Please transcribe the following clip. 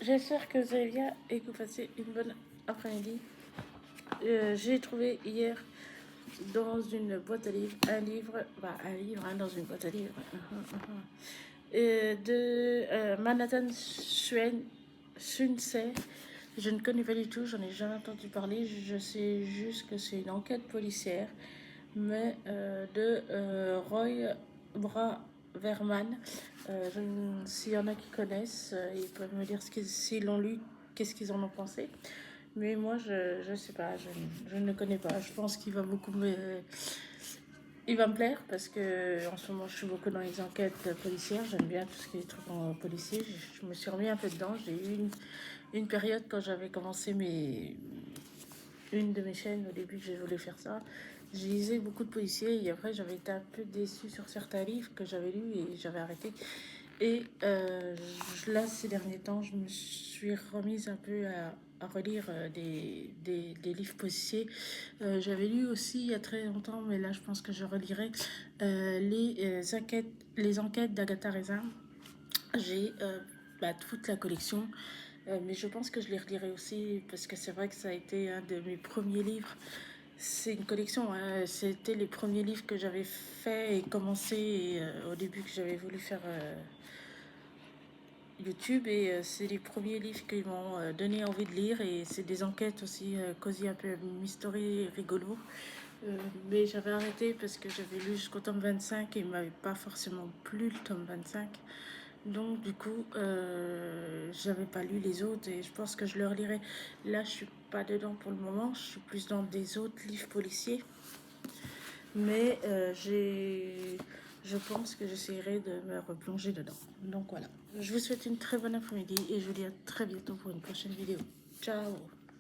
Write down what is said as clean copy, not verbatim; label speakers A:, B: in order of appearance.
A: J'espère que vous allez bien et que vous passez une bonne après-midi. J'ai trouvé hier dans une boîte à livres un livre dans une boîte à livres, de Manhattan Sunsei. Je ne connais pas du tout, j'en ai jamais entendu parler. Je sais juste que c'est une enquête policière, mais Roy Braverman. S'il y en a qui connaissent, ils peuvent me dire s'ils l'ont lu, qu'est-ce qu'ils en ont pensé. Mais moi, je ne sais pas, je ne le connais pas. Je pense qu'il va il va me plaire parce que en ce moment, je suis beaucoup dans les enquêtes policières. J'aime bien tout ce qui est trucs en policier. Je me suis remis un peu dedans. J'ai eu une période quand j'avais commencé une de mes chaînes au début que j'ai voulu faire ça. Je lisais beaucoup de policiers et après j'avais été un peu déçue sur certains livres que j'avais lus et j'avais arrêté. Et là, ces derniers temps, je me suis remise un peu à relire des livres policiers. J'avais lu aussi il y a très longtemps, mais là je pense que je relirai les enquêtes d'Agatha Raisin. J'ai toute la collection, mais je pense que je les relirai aussi parce que c'est vrai que ça a été un de mes premiers livres. C'est une collection, hein. C'était les premiers livres que j'avais fait et commencé au début que j'avais voulu faire YouTube et c'est les premiers livres qui m'ont donné envie de lire et c'est des enquêtes aussi cosy, un peu mystery, rigolo. Mais j'avais arrêté parce que j'avais lu jusqu'au tome 25 et il m'avait pas forcément plu le tome 25. Donc du coup, j'avais pas lu les autres et je pense que je le relirai. Là, je suis pas dedans pour le moment, je suis plus dans des autres livres policiers. Mais je pense que j'essaierai de me replonger dedans. Donc voilà, je vous souhaite une très bonne après-midi et je vous dis à très bientôt pour une prochaine vidéo. Ciao!